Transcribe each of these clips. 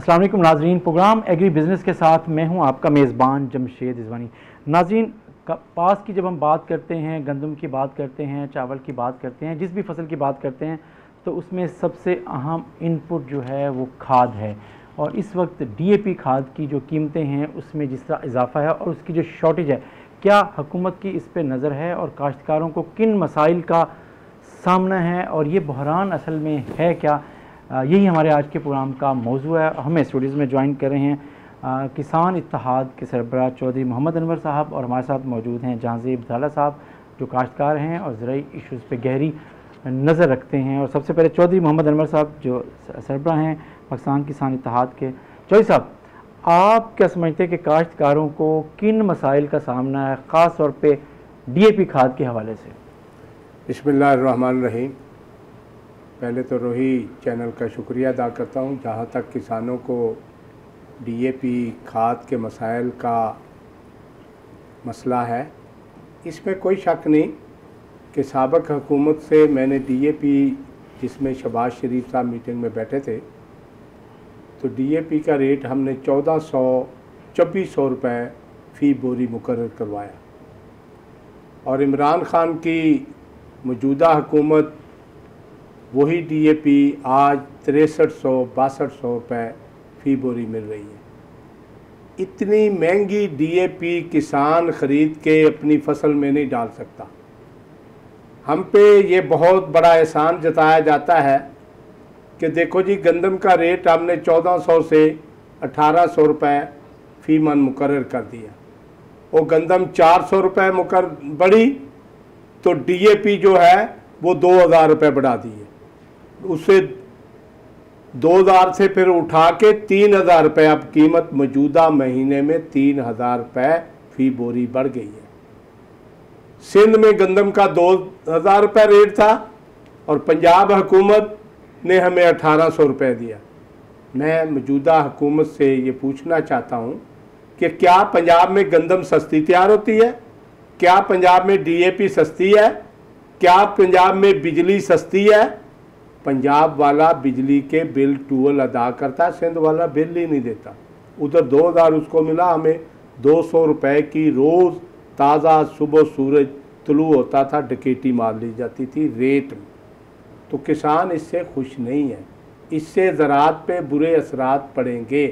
अस्सलाम वालेकुम नाज़रीन, प्रोग्राम एग्री बिज़नेस के साथ मैं हूं आपका मेज़बान जमशेद रिजवानी। नाज़रीन, कपास की जब हम बात करते हैं, गंदम की बात करते हैं, चावल की बात करते हैं, जिस भी फसल की बात करते हैं तो उसमें सबसे अहम इनपुट जो है वो खाद है। और इस वक्त डीएपी खाद की जो कीमतें हैं उसमें जिस तरह इजाफा है और उसकी जो शॉर्टेज है, क्या हुकूमत की इस पर नज़र है और काश्तकारों को किन मसाइल का सामना है और ये बहरान असल में है क्या? यही हमारे आज के प्रोग्राम का मौजू है। हमें स्टूडियोज़ में ज्वाइन कर रहे हैं किसान इत्तेहाद के सरबराह चौधरी मोहम्मद अनवर साहब और हमारे साथ मौजूद हैं जहांज़ेब झाला साहब जो काश्तकार हैं और ज़राई इशूज़ पे गहरी नज़र रखते हैं। और सबसे पहले चौधरी मोहम्मद अनवर साहब जो सरबराह हैं पाकिस्तान किसान इत्तेहाद के। चौधरी साहब, आप क्या समझते हैं कि काश्तकारों को किन मसाइल का सामना है, ख़ास तौर पर DAP खाद के हवाले से? बिस्मिल्लाहिर्रहमानिर्रहीम। पहले तो रोही चैनल का शुक्रिया अदा करता हूँ। जहाँ तक किसानों को DAP खाद के मसाइल का मसला है, इसमें कोई शक नहीं कि साबिक़ हुकूमत से मैंने DAP, जिसमें शहबाज शरीफ साहब मीटिंग में बैठे थे, तो DAP का रेट हमने 1400-2400 रुपये फ़ी बोरी मुकर्रर करवाया। और इमरान खान की मौजूदा हुकूमत वही DAP आज 6300-6200 रुपये फ़ी बोरी मिल रही है। इतनी महंगी DAP किसान ख़रीद के अपनी फसल में नहीं डाल सकता। हम पे ये बहुत बड़ा एहसान जताया जाता है कि देखो जी, गंदम का रेट हमने 1400 से 1800 रुपये फ़ी मन मुकर्रर कर दिया। वो गंदम 400 रुपये बढ़ी तो DAP जो है वो 2000 रुपये बढ़ा दिए। उससे 2000 से फिर उठा के 3000 रुपये, अब कीमत मौजूदा महीने में 3000 रुपये फ़ी बोरी बढ़ गई है। सिंध में गंदम का 2000 रुपये रेट था और पंजाब हुकूमत ने हमें 1800 रुपये दिया। मैं मौजूदा हुकूमत से ये पूछना चाहता हूँ कि क्या पंजाब में गंदम सस्ती तैयार होती है? क्या पंजाब में DAP सस्ती है? क्या पंजाब में बिजली सस्ती है? पंजाब वाला बिजली के बिल टूल अदा करता है, सिंध वाला बिल ही नहीं देता। उधर 2000 उसको मिला, हमें 200 रुपये की रोज़ ताज़ा सुबह सूरज तुलू होता था डकैती मार ली जाती थी रेट में। तो किसान इससे खुश नहीं है, इससे ज़राअत पे बुरे असरात पड़ेंगे।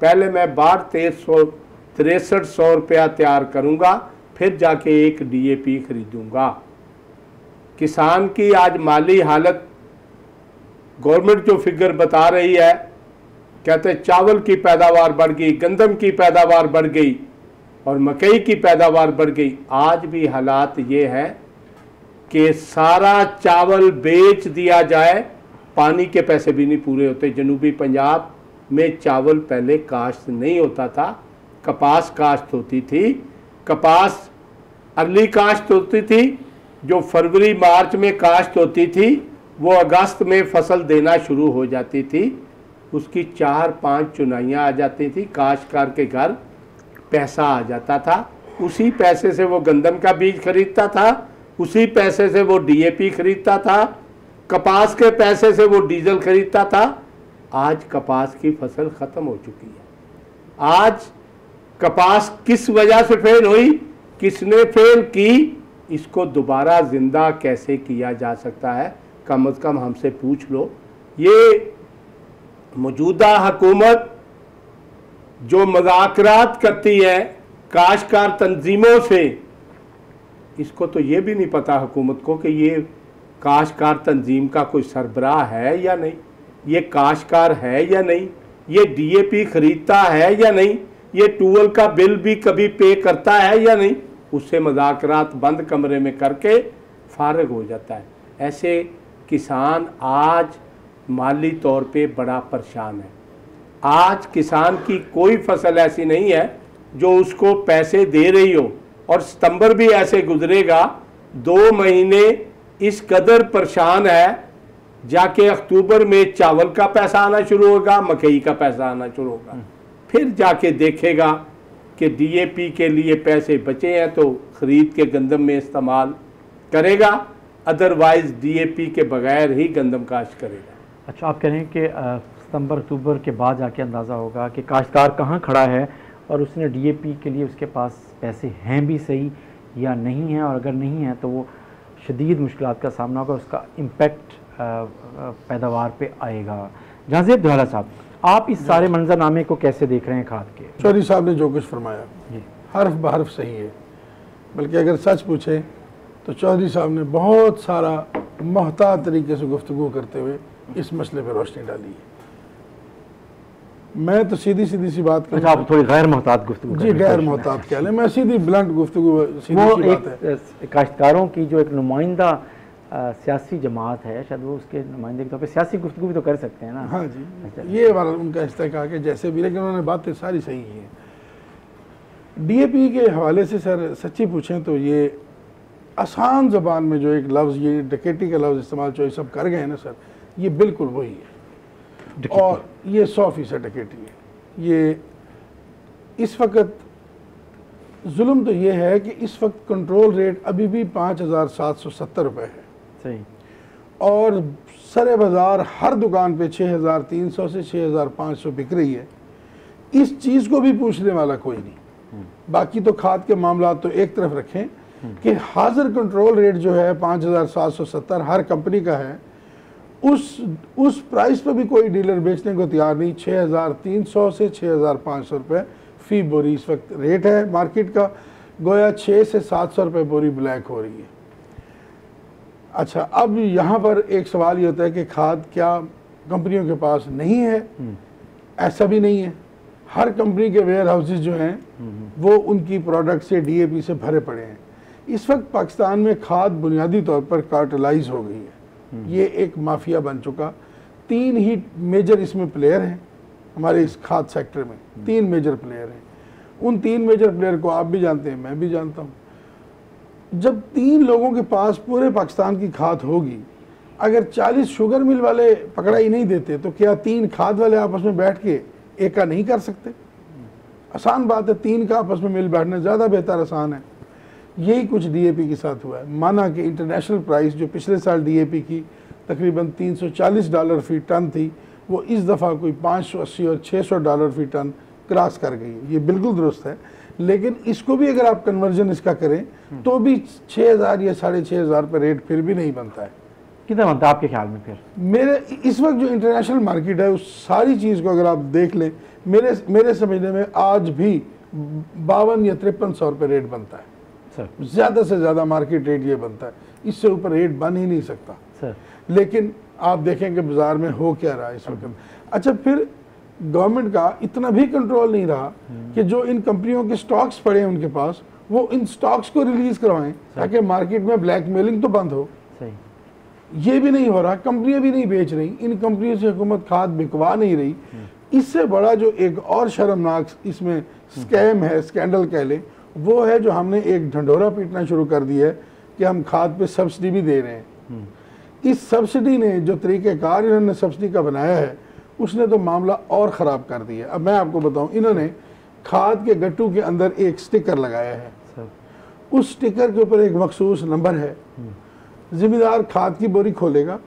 पहले मैं 6300 रुपया तैयार करूँगा, फिर जाके एक DAP ख़रीदूँगा। किसान की आज माली हालत गवर्नमेंट जो फिगर बता रही है, कहते चावल की पैदावार बढ़ गई, गंदम की पैदावार बढ़ गई और मकई की पैदावार बढ़ गई। आज भी हालात ये है कि सारा चावल बेच दिया जाए, पानी के पैसे भी नहीं पूरे होते। जनूबी पंजाब में चावल पहले काश्त नहीं होता था, कपास काश्त होती थी। कपास अर्ली काश्त होती थी, जो फरवरी मार्च में काश्त होती थी, वो अगस्त में फसल देना शुरू हो जाती थी। उसकी 4-5 चुनाइयाँ आ जाती थी, काश्तकार के घर पैसा आ जाता था। उसी पैसे से वो गंदम का बीज खरीदता था, उसी पैसे से वो DAP खरीदता था, कपास के पैसे से वो डीजल खरीदता था। आज कपास की फसल ख़त्म हो चुकी है। आज कपास किस वजह से फेल हुई, किसने फेल की, इसको दोबारा ज़िंदा कैसे किया जा सकता है, कम अज़ कम हमसे पूछ लो। ये मौजूदा हुकूमत जो मुज़ाकरात करती है काश्तकार तंजीमों से, इसको तो ये भी नहीं पता हुकूमत को कि ये काश्तकार तंजीम का कोई सरबराह है या नहीं, ये काश्तकार है या नहीं, ये DAP ख़रीदता है या नहीं, ये टूल का बिल भी कभी पे करता है या नहीं। उससे मुज़ाकरात बंद कमरे में करके फारिग हो जाता है। ऐसे किसान आज माली तौर पे बड़ा परेशान है। आज किसान की कोई फसल ऐसी नहीं है जो उसको पैसे दे रही हो, और सितंबर भी ऐसे गुजरेगा, 2 महीने इस कदर परेशान है, जाके अक्टूबर में चावल का पैसा आना शुरू होगा, मकई का पैसा आना शुरू होगा, फिर जाके देखेगा कि DAP के लिए पैसे बचे हैं तो ख़रीद के गंदम में इस्तेमाल करेगा, अदरवाइज़ DAP के बगैर ही गंदम काश्त करेगा। अच्छा, आप कह रहे हैं कि सितंबर अक्टूबर के बाद जाके अंदाज़ा होगा कि काश्तकार कहाँ खड़ा है और उसने डीएपी के लिए उसके पास पैसे हैं भी सही या नहीं हैं, और अगर नहीं है तो वो शदीद मुश्किलात का सामना होगा, उसका इम्पेक्ट पैदावार पे आएगा। जहांज़ेब दुहाला साहब, आप इस सारे मंजरनामे को कैसे देख रहे हैं खाद के? चौधरी साहब ने जो कुछ फरमाया हर्फ बहर्फ सही है, बल्कि अगर सच पूछे तो चौधरी साहब ने बहुत सारा मोहतात तरीके से गुफ्तगू करते हुए इस मसले पर रोशनी डाली है। मैं तो सीधी सी बात अच्छा, आप थोड़ी गैर मोहतात गुफ्तगू जी, गैर मोहतात कह लें, मैं सीधी ब्लंट गुफ्तगू सीधी वो सी बात है। एक काश्तकारों की जो एक नुमाइंदा सियासी जमात है, शायद वो उसके नुमाइंदे के तौर पर सियासी गुफ्तगू भी तो कर सकते हैं ना। हाँ जी, ये वाला उनका इस्तेकाक है जैसे भी, लेकिन उन्होंने बातें सारी सही की हैं। डीएपी के हवाले से सर सच्ची पूछें तो ये आसान ज़बान में जो एक लफ्ज़, ये डकैती का लफ्ज़ इस्तेमाल जो सब कर गए हैं ना सर, ये बिल्कुल वही है, और ये 100% डकैती है। ये इस वक्त जुल्म तो ये है कि इस वक्त कंट्रोल रेट अभी भी 5,770 रुपये है सही, और सरे बाज़ार हर दुकान पे 6,300 से 6,500 बिक रही है। इस चीज़ को भी पूछने वाला कोई नहीं। बाकी तो खाद के मामला तो एक तरफ रखें कि हाजिर कंट्रोल रेट जो है 5,770 हर कंपनी का है, उस प्राइस पर भी कोई डीलर बेचने को तैयार नहीं। 6,300 से 6,500 रुपये फ़ी बोरी इस वक्त रेट है मार्केट का, गोया 6 से 700 रुपये बोरी ब्लैक हो रही है। अच्छा, अब यहाँ पर एक सवाल ये होता है कि खाद क्या कंपनियों के पास नहीं है? ऐसा भी नहीं है। हर कंपनी के वेयर हाउसेज जो हैं वो उनकी प्रोडक्ट से डीएपी से भरे पड़े हैं। इस वक्त पाकिस्तान में खाद बुनियादी तौर पर कार्टेलाइज हो गई है, ये एक माफिया बन चुका। 3 ही मेजर इसमें प्लेयर हैं हमारे इस खाद सेक्टर में, 3 मेजर प्लेयर हैं। उन 3 मेजर प्लेयर को आप भी जानते हैं, मैं भी जानता हूँ। जब 3 लोगों के पास पूरे पाकिस्तान की खाद होगी, अगर 40 शुगर मिल वाले पकड़ाई नहीं देते तो क्या 3 खाद वाले आपस में बैठ के एक का नहीं कर सकते? आसान बात है, 3 का आपस में मिल बैठना ज़्यादा बेहतर आसान है। यही कुछ डीएपी के साथ हुआ है। माना कि इंटरनेशनल प्राइस जो पिछले साल डीएपी की तकरीबन $340 फी टन थी, वो इस दफ़ा कोई $580 और $600 फी टन क्रॉस कर गई है। ये बिल्कुल दुरुस्त है, लेकिन इसको भी अगर आप कन्वर्जन इसका करें तो भी 6,000 या 6,500 पर रेट फिर भी नहीं बनता है। कितना बनता है आपके ख्याल में फिर? मेरे इस वक्त जो इंटरनेशनल मार्केट है उस सारी चीज़ को अगर आप देख लें, मेरे समझने में आज भी 52 या 5300 रुपये रेट बनता है सर। ज़्यादा से ज़्यादा मार्केट रेट ये बनता है, इससे ऊपर रेट बन ही नहीं सकता सर। लेकिन आप देखें कि बाज़ार में हो क्या रहा है इस वक्त। अच्छा, फिर गवर्नमेंट का इतना भी कंट्रोल नहीं रहा कि जो इन कंपनियों के स्टॉक्स पड़े हैं उनके पास, वो इन स्टॉक्स को रिलीज़ करवाएं ताकि मार्केट में ब्लैकमेलिंग तो बंद हो। ये भी नहीं हो रहा, कंपनियां भी नहीं बेच रही, इन कंपनियों से हुकूमत खाद बिकवा नहीं रही। इससे बड़ा जो एक और शर्मनाक इसमें स्कैम है, स्कैंडल कह लें, वो है जो हमने एक ढंढोरा पीटना शुरू कर दिया है कि हम खाद पे सब्सिडी भी दे रहे हैं। इस सब्सिडी ने जो तरीक़ेकार इन्होंने सब्सिडी का बनाया है, उसने तो मामला और ख़राब कर दिया। अब मैं आपको बताऊं, इन्होंने खाद के गट्टू के अंदर एक स्टिकर लगाया है, उस स्टिकर के ऊपर एक मखसूस नंबर है। ज़िम्मेदार खाद की बोरी खोलेगा,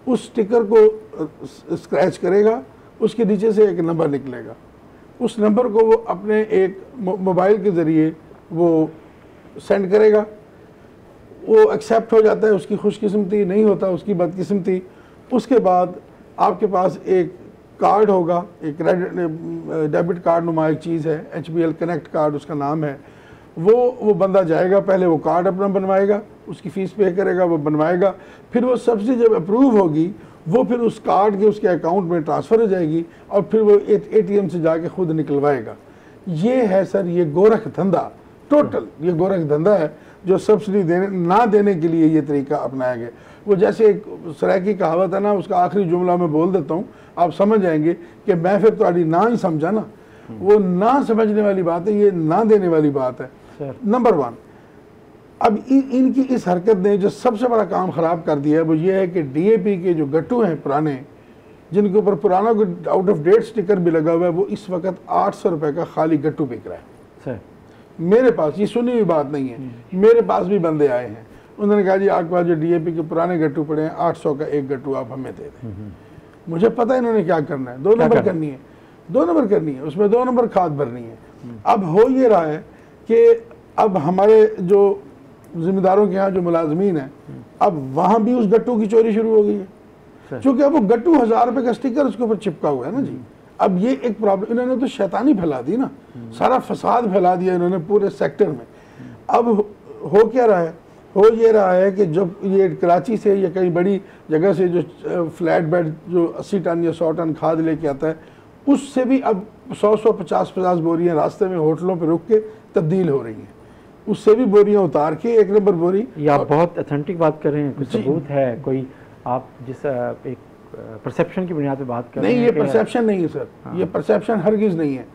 उस स्टिकर को स्क्रैच करेगा, उसके नीचे से एक नंबर निकलेगा। उस नंबर को वो अपने एक मोबाइल के ज़रिए वो सेंड करेगा, वो एक्सेप्ट हो जाता है, उसकी खुशकिस्मती नहीं होता, उसकी बदकिस्मती। उसके बाद आपके पास एक कार्ड होगा, एक डेबिट कार्ड नुमा एक चीज़ है, HBL कनेक्ट कार्ड उसका नाम है। वो बंदा जाएगा, पहले वो कार्ड अपना बनवाएगा, उसकी फ़ीस पे करेगा, वो बनवाएगा, फिर वो सब्सिडी जब अप्रूव होगी वो फिर उस कार्ड के उसके अकाउंट में ट्रांसफ़र हो जाएगी और फिर वो ATM से जाके खुद निकलवाएगा। ये है सर, ये गोरख धंधा, टोटल ये गोरख धंधा है जो सब्सिडी ना देने के लिए ये तरीका अपनाया गया। वो जैसे एक सराय कहावत है ना, उसका आखिरी जुमला मैं बोल देता हूँ, आप समझ जाएंगे कि मैं फिर तुम्हारी ना ही समझा ना। वो ना समझने वाली बात है, ये ना देने वाली बात है। नंबर 1, अब इनकी इस हरकत ने जो सबसे बड़ा काम ख़राब कर दिया है वो ये है कि डीएपी के जो गट्टू हैं पुराने, जिनके ऊपर पुराना आउट ऑफ डेट स्टिकर भी लगा हुआ है, वो इस वक्त 800 रुपये का खाली गट्टू बिक रहा है सर। मेरे पास, ये सुनी हुई बात नहीं है, मेरे पास भी बंदे आए हैं, उन्होंने कहा जी आपके पास जो डीएपी के पुराने गट्टू पड़े हैं 800 का एक गट्टू आप हमें दे दें। मुझे पता है इन्होंने क्या करना है, 2 नंबर करनी है, 2 नंबर करनी है, उसमें 2 नंबर खाद भरनी है। अब हो ये रहा है कि अब हमारे जो जिम्मेदारों के यहाँ जो मुलाजमीन है, अब वहाँ भी उस गट्टू की चोरी शुरू हो गई है, क्योंकि अब वो गट्टू 1000 रुपये का स्टिकर उसके ऊपर चिपका हुआ है ना जी। अब ये एक प्रॉब्लम, इन्होंने तो शैतानी फैला दी ना, सारा फसाद फैला दिया इन्होंने पूरे सेक्टर में। अब हो क्या रहा है, हो ये रहा है कि जब ये कराची से या कई बड़ी जगह से जो फ्लैट बेड जो 80 टन या 100 टन खाद लेके आता है, उससे भी अब 100 50 बोरियां रास्ते में होटलों पर रुक के तब्दील हो रही हैं, उससे भी बोरियां उतार के 1 नंबर बोरी। ये आप बहुत अथेंटिक बात कर रहे हैं, कुछ सबूत है कोई? आप जिस एक परसेप्शन की बुनियाद पे बात कर रहे हैं? नहीं, ये परसेप्शन नहीं है सर। हाँ। ये परसेप्शन हरगिज़ नहीं है।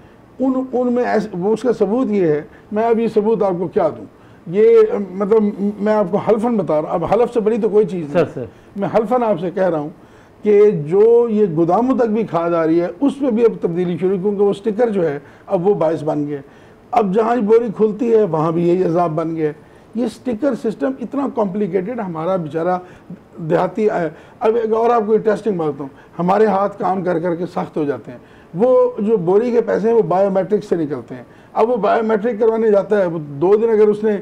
उनमें ऐसे वो उसका सबूत ये है, मैं अब ये सबूत आपको क्या दूं, ये मतलब मैं आपको हल्फन बता रहा हूँ। अब हलफ से बड़ी तो कोई चीज़ नहीं सर। मैं हल्फन आपसे कह रहा हूँ कि जो ये गोदामों तक भी खाद आ रही है उसमें भी अब तब्दीली शुरू, क्योंकि वो स्टिकर जो है अब वो बायस बन गया। अब जहाँ बोरी खुलती है वहाँ भी यही अजाब बन गया। ये स्टिकर सिस्टम इतना कॉम्प्लिकेटेड, हमारा बेचारा देहाती है। अब एक और आपको इंटरेस्टिंग बात हूँ, हमारे हाथ काम कर करके सख्त हो जाते हैं। वो जो बोरी के पैसे हैं वो बायोमेट्रिक से निकलते हैं। अब वो बायोमेट्रिक करवाने जाता है, वो 2 दिन अगर उसने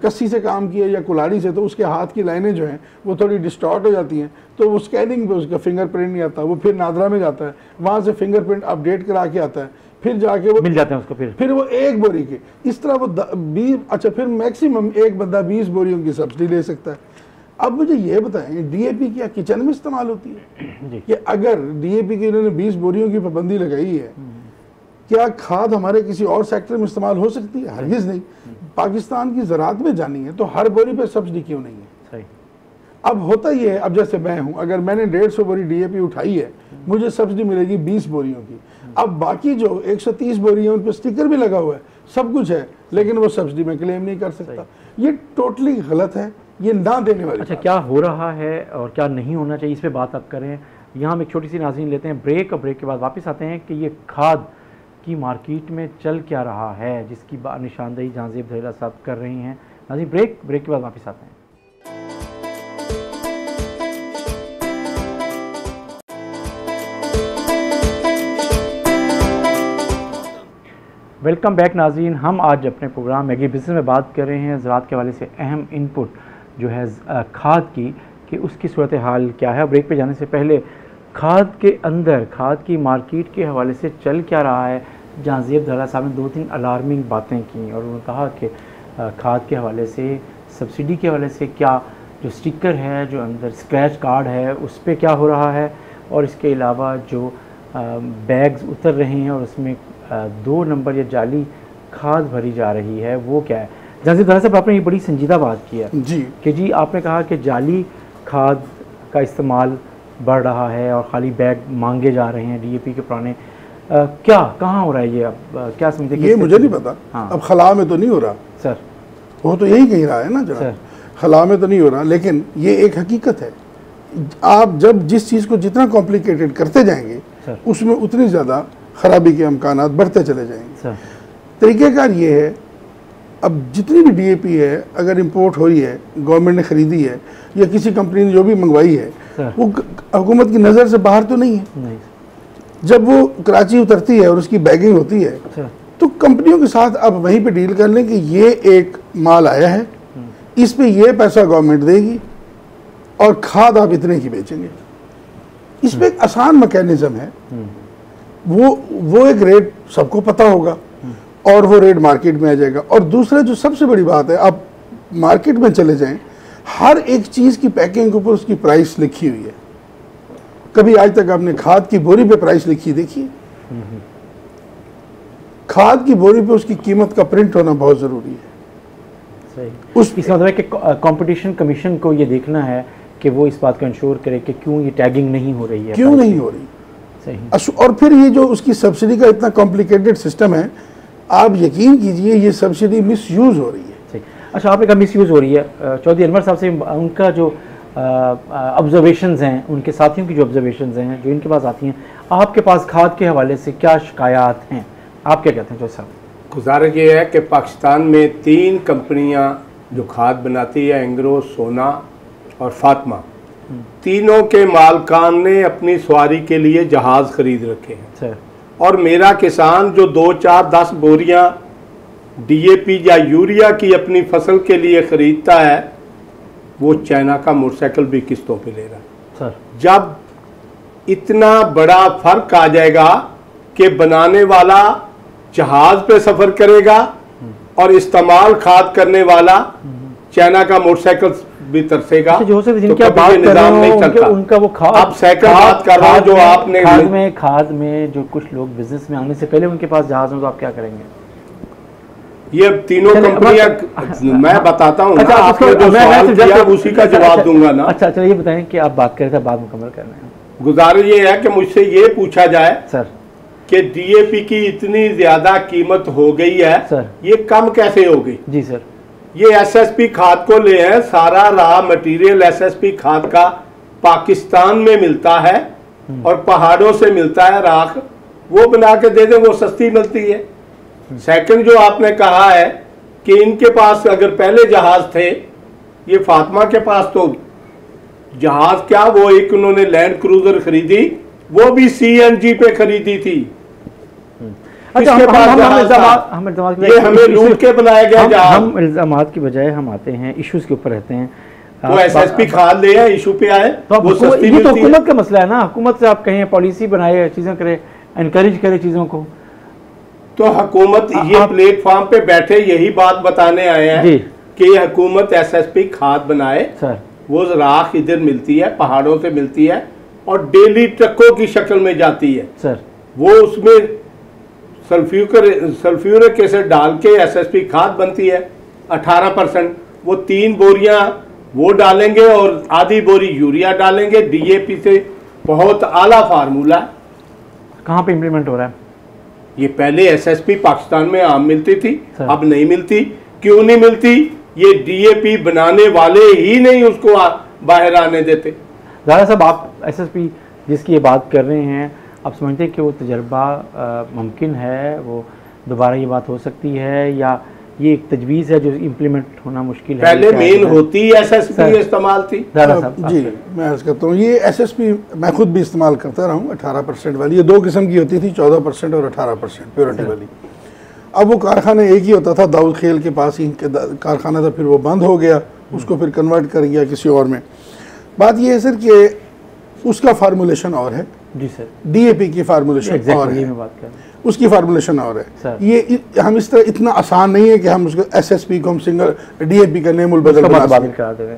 कस्सी से काम किया या कुल्हाड़ी से, तो उसके हाथ की लाइनें जो हैं वो थोड़ी डिस्टॉर्ट हो जाती हैं, तो वो स्कैनिंग पे उसका फिंगरप्रिंट नहीं आता। वो फिर नादरा में जाता है, वहाँ से फिंगरप्रिंट अपडेट करा के आता है, फिर जाके वो मिल जाते हैं उसको। फिर वो 1 बोरी के इस तरह वो 20, अच्छा फिर मैक्सिमम एक बंदा 20 बोरियों की सब्सिडी ले सकता है। अब मुझे ये बताएं, डीएपी क्या किचन में इस्तेमाल होती है? कि अगर डीएपी की इन्होंने 20 बोरियों की पाबंदी लगाई है, क्या खाद हमारे किसी और सेक्टर में इस्तेमाल हो सकती है? हरगिज़ नहीं। पाकिस्तान की ज़राअत में जानी है तो हर बोरी पे सब्सिडी क्यों नहीं है? सही। अब होता ही है, अब जैसे मैं हूँ, अगर मैंने 150 बोरी डीएपी उठाई है, मुझे सब्सिडी मिलेगी 20 बोरियों की। अब बाकी जो 130 बोरी है उन पर स्टिकर भी लगा हुआ है, सब कुछ है, लेकिन वो सब्सिडी में क्लेम नहीं कर सकता। ये टोटली गलत है, ये ना देने वाली। अच्छा, क्या हो रहा है और क्या नहीं होना चाहिए, इस पे बात आप करें। यहाँ हम एक छोटी सी नाज़रीन लेते हैं ब्रेक, और ब्रेक के बाद वापस आते हैं कि ये खाद की मार्केट में चल क्या रहा है, जिसकी निशानदेही जहांज़ेब धड़ेला साहब कर रही हैं। नाज़रीन ब्रेक के बाद वापस आते हैं। वेलकम बैक नाज़रीन। हम आज अपने प्रोग्राम एग्री बिज़नेस में बात कर रहे हैं ज़राअत के हवाले से अहम इनपुट जो है खाद की, कि उसकी सूरत हाल क्या है। ब्रेक पे जाने से पहले खाद के अंदर, खाद की मार्केट के हवाले से चल क्या रहा है, जहांज़ेब धड़ेला साहब ने 2-3 अलार्मिंग बातें की, और उन्होंने कहा कि खाद के हवाले से, सब्सिडी के हवाले से क्या जो स्टिकर है, जो अंदर स्क्रैच कार्ड है, उस पर क्या हो रहा है, और इसके अलावा जो बैग्स उतर रहे हैं और उसमें 2 नंबर या जाली खाद भरी जा रही है, वो क्या है। जहांज़ेब धड़ेला साहब, आपने ये बड़ी संजीदा बात की है जी, कि जी आपने कहा कि जाली खाद का इस्तेमाल बढ़ रहा है और खाली बैग मांगे जा रहे हैं डीएपी के पुराने। क्या कहाँ हो रहा है ये, अब क्या समझते? ये मुझे नहीं पता। हाँ। अब खला में तो नहीं हो रहा सर, वो तो यही कह रहा है ना जरा, खला में तो नहीं हो रहा, लेकिन ये एक हकीकत है। आप जब जिस चीज़ को जितना कॉम्प्लिकेटेड करते जाएंगे उसमें उतनी ज़्यादा खराबी के अमकानात बढ़ते चले जाएंगे। तरीक़ेकार ये है, अब जितनी भी डीएपी है अगर इंपोर्ट हो रही है, गवर्नमेंट ने ख़रीदी है या किसी कंपनी ने जो भी मंगवाई है, वो हुकूमत की नज़र से बाहर तो नहीं है। नहीं। जब वो कराची उतरती है और उसकी बैगिंग होती है, तो कंपनियों के साथ आप वहीं पे डील कर लें कि ये एक माल आया है, इस पे ये पैसा गवर्नमेंट देगी और खाद आप इतने की बेचेंगे। इस पे एक आसान मैकेनिज्म है, वो एक रेट सबको पता होगा और वो रेट मार्केट में आ जाएगा। और दूसरा जो सबसे बड़ी बात है, आप मार्केट में चले जाएं, हर एक चीज़ की पैकिंग के ऊपर उसकी प्राइस लिखी हुई है। कभी आज तक आपने खाद की बोरी पे प्राइस लिखी देखी? खाद की बोरी पे उसकी कीमत का प्रिंट होना बहुत ज़रूरी है। सही। इसका मतलब है कि कंपटीशन कमीशन को ये देखना है कि वो इस बात को इंश्योर करे कि क्यों ये टैगिंग नहीं हो रही है, क्यों नहीं हो रही। सही। और फिर ये जो उसकी सब्सिडी का इतना कॉम्प्लिकेटेड सिस्टम है, आप यकीन कीजिए ये सब्सिडी मिसयूज़ हो रही है। सही। अच्छा, आपने कहा मिसयूज़ हो रही है। चौधरी अनवर साहब से उनका जो ऑब्जर्वेशंस हैं, उनके साथियों की जो ऑब्जर्वेशंस हैं जो इनके पास आती हैं, आपके पास खाद के हवाले से क्या शिकायत हैं, आप क्या कहते हैं चौधरी साहब? गुजारिश ये है कि पाकिस्तान में 3 कंपनियां जो खाद बनाती है, एंग्रो, सोना और फातिमा, तीनों के मालकान ने अपनी सवारी के लिए जहाज खरीद रखे हैं सर। और मेरा किसान जो 2, 4, 10 बोरियां डीएपी या यूरिया की अपनी फसल के लिए खरीदता है, वो चाइना का मोटरसाइकिल भी किस्तों पे ले रहा है सर। जब इतना बड़ा फर्क आ जाएगा कि बनाने वाला जहाज पे सफर करेगा और इस्तेमाल खाद करने वाला चाइना का मोटरसाइकिल भी तरसेगा, जो हो सकता है तो जिनकी आप कभी बात ये कर रहे निजाम हो नहीं चलता। उनका वो अब सेकंड बात कर रहा हूं जो आपने खाद में जो कुछ लोग बिजनेस में आने से पहले उनके पास जहाज हो, तो आप क्या करेंगे? ये तीनों कंपनियां मैं बताता हूँ अच्छा, आपने जो सवाल किया उसी का जवाब दूंगा ना। अच्छा अच्छा, ये बताएं कि आप बात कर रहे थे, बात मुकम्मल करना है। गुजारिश ये है कि मुझसे ये पूछा जाए सर कि डीएपी की इतनी ज्यादा कीमत हो गई है सर, ये कम कैसे हो गई? जी सर। ये एसएसपी खाद को ले हैं, सारा रॉ मटेरियल एसएसपी खाद का पाकिस्तान में मिलता है और पहाड़ों से मिलता है राख, वो बना के दे दें, वो सस्ती मिलती है। सेकंड जो आपने कहा है कि इनके पास अगर पहले जहाज थे, ये फातिमा के पास तो जहाज क्या, वो एक उन्होंने लैंड क्रूजर खरीदी, वो भी सीएनजी पे खरीदी थी। अच्छा, किसके पास जहाज था? ये हमें लूट के बनाया गया जहाज। हम इल्जामात की बजाय हम आते हैं इश्यूज के ऊपर रहते हैं। वो एसएसपी खाद ले आए, इशू पे आए, तो वो सस्ती ये तो मिलती है। हुकूमत का मसला है ना, हुकूमत से आप कहें पॉलिसी बनाए, चीजें करे, एनकरेज करे चीजों को। तो हुकूमत ये प्लेटफॉर्म पे बैठे यही बात बताने आए हैं कि हुकूमत एसएसपी खाद बनाए सर। वो राख इधर मिलती है, पहाड़ों से मिलती है और डेली ट्रकों की शक्ल में जाती है सर। वो उसमें सल्फ्यूरिक एसिड डाल के एसएसपी खाद बनती है 18%। वो 3 बोरियां वो डालेंगे और आधी बोरी यूरिया डालेंगे, डीएपी से बहुत आला फार्मूला। कहाँ पे इम्प्लीमेंट हो रहा है? ये पहले एसएसपी पाकिस्तान में आम मिलती थी, अब नहीं मिलती। क्यों नहीं मिलती? ये डीएपी बनाने वाले ही नहीं उसको बाहर आने देते। ज़ाहिर साहब, आप एसएसपी जिसकी ये बात कर रहे हैं, आप समझते हैं कि वो तजर्बा मुमकिन है, वो दोबारा ये बात हो सकती है, या ये एक तजवीज़ है जो इम्प्लीमेंट होना मुश्किल है? पहले मेन होती एसएसपी इस्तेमाल थी। जी मैं अर्ज करता हूँ, ये एसएसपी मैं खुद भी इस्तेमाल करता रहा हूँ। 18% वाली, ये 2 किस्म की होती थी, 14% और 18% प्योरिटी वाली। अब वो कारखाना एक ही होता था, दाऊद खेल के पास ही कारखाना था, फिर वो बंद हो गया, उसको फिर कन्वर्ट कर गया किसी और में। बात ये है सर कि उसका फार्मूलेशन और है। जी सर। डीएपी की फार्मूलेशन और है, मैं बात कर रहा हूं। उसकी फार्मूलेशन और है। ये हम इस तरह इतना आसान नहीं है कि हम उसको एसएसपी को हम सिंगल डीएपी का नेमुल बदल बना दें,